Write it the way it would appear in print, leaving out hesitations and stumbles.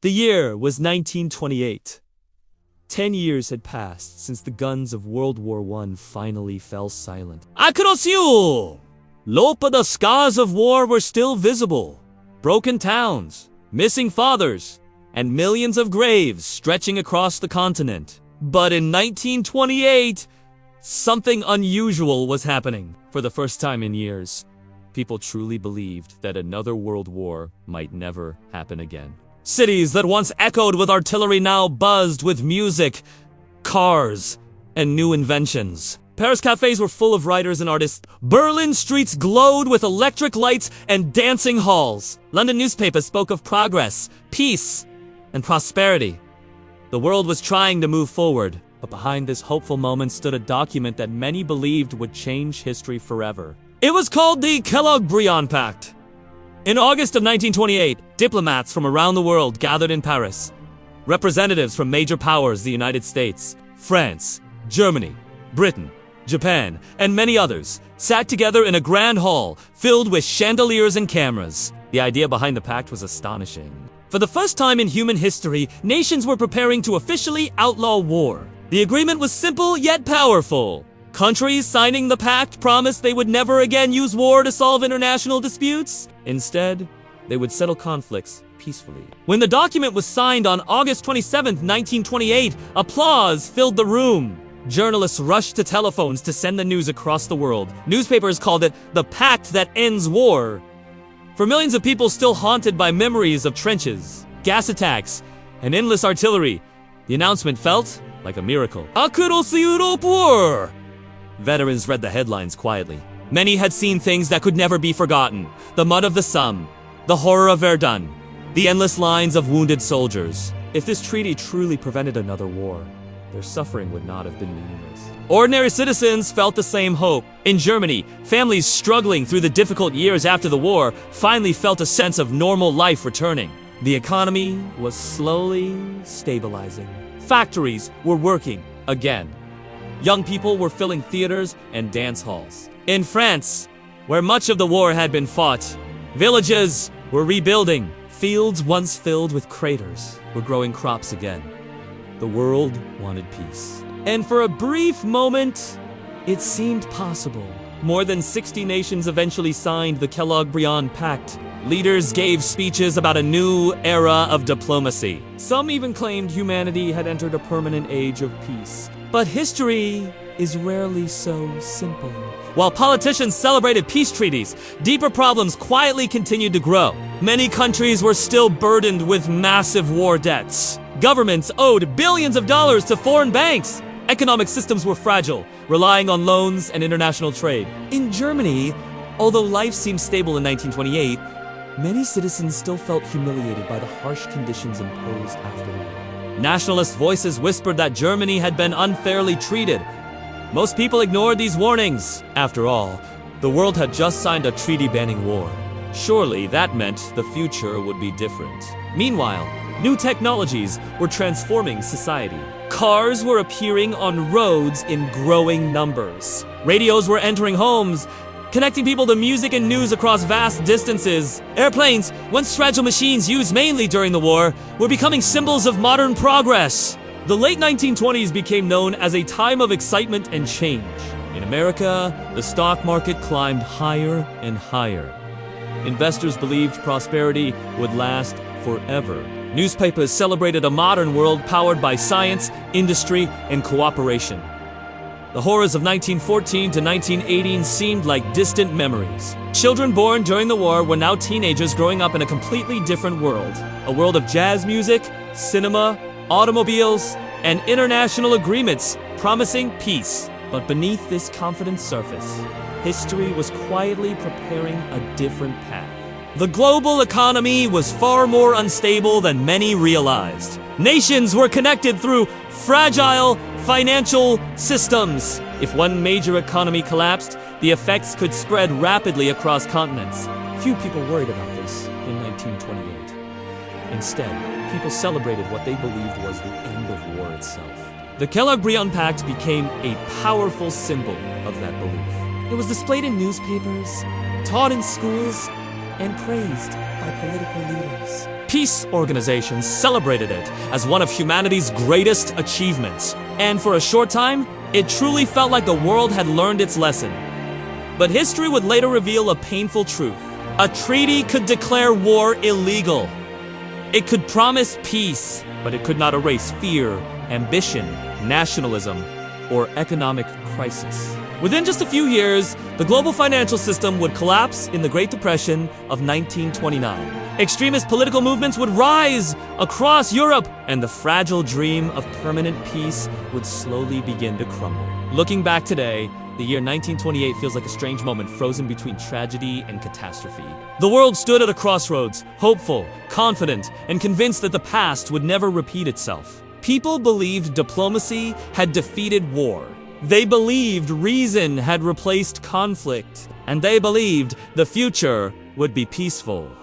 The year was 1928. 10 years had passed since the guns of World War I finally fell silent. Across you! But the scars of war were still visible. Broken towns, missing fathers, and millions of graves stretching across the continent. But in 1928, something unusual was happening. For the first time in years, people truly believed that another world war might never happen again. Cities that once echoed with artillery now buzzed with music, cars, and new inventions. Paris cafes were full of writers and artists. Berlin streets glowed with electric lights and dancing halls. London newspapers spoke of progress, peace, and prosperity. The world was trying to move forward, but behind this hopeful moment stood a document that many believed would change history forever. It was called the Kellogg Pact. In August of 1928, diplomats from around the world gathered in Paris. Representatives from major powers, the United States, France, Germany, Britain, Japan, and many others, sat together in a grand hall filled with chandeliers and cameras. The idea behind the pact was astonishing. For the first time in human history, nations were preparing to officially outlaw war. The agreement was simple yet powerful. Countries signing the pact promised they would never again use war to solve international disputes. Instead, they would settle conflicts peacefully. When the document was signed on August 27, 1928, applause filled the room. Journalists rushed to telephones to send the news across the world. Newspapers called it the pact that ends war. For millions of people still haunted by memories of trenches, gas attacks, and endless artillery, the announcement felt like a miracle. Across Europe! Veterans read the headlines quietly. Many had seen things that could never be forgotten. The mud of the Somme, the horror of Verdun, the endless lines of wounded soldiers. If this treaty truly prevented another war, their suffering would not have been meaningless. Ordinary citizens felt the same hope. In Germany, families struggling through the difficult years after the war finally felt a sense of normal life returning. The economy was slowly stabilizing. Factories were working again. Young people were filling theaters and dance halls. In France, where much of the war had been fought, villages were rebuilding. Fields once filled with craters were growing crops again. The world wanted peace. And for a brief moment, it seemed possible. More than 60 nations eventually signed the Kellogg Pact. Leaders gave speeches about a new era of diplomacy. Some even claimed humanity had entered a permanent age of peace. But history is rarely so simple. While politicians celebrated peace treaties, deeper problems quietly continued to grow. Many countries were still burdened with massive war debts. Governments owed billions of dollars to foreign banks. Economic systems were fragile, relying on loans and international trade. In Germany, although life seemed stable in 1928, many citizens still felt humiliated by the harsh conditions imposed after the war. Nationalist voices whispered that Germany had been unfairly treated. Most people ignored these warnings. After all, the world had just signed a treaty banning war. Surely that meant the future would be different. Meanwhile, new technologies were transforming society. Cars were appearing on roads in growing numbers. Radios were entering homes, connecting people to music and news across vast distances. Airplanes, once fragile machines used mainly during the war, were becoming symbols of modern progress. The late 1920s became known as a time of excitement and change. In America, the stock market climbed higher and higher. Investors believed prosperity would last forever. Newspapers celebrated a modern world powered by science, industry, and cooperation. The horrors of 1914 to 1918 seemed like distant memories. Children born during the war were now teenagers growing up in a completely different world. A world of jazz music, cinema, automobiles, and international agreements promising peace. But beneath this confident surface, history was quietly preparing a different path. The global economy was far more unstable than many realized. Nations were connected through fragile financial systems. If one major economy collapsed, the effects could spread rapidly across continents. Few people worried about this in 1928. Instead, people celebrated what they believed was the end of war itself. The Kellogg Pact became a powerful symbol of that belief. It was displayed in newspapers, taught in schools, and praised by political leaders. Peace organizations celebrated it as one of humanity's greatest achievements. And for a short time, it truly felt like the world had learned its lesson. But history would later reveal a painful truth. A treaty could declare war illegal. It could promise peace, but it could not erase fear, ambition, nationalism, or economic crisis. Within just a few years, the global financial system would collapse in the Great Depression of 1929. Extremist political movements would rise across Europe, and the fragile dream of permanent peace would slowly begin to crumble. Looking back today, the year 1928 feels like a strange moment frozen between tragedy and catastrophe. The world stood at a crossroads, hopeful, confident, and convinced that the past would never repeat itself. People believed diplomacy had defeated war. They believed reason had replaced conflict. And they believed the future would be peaceful.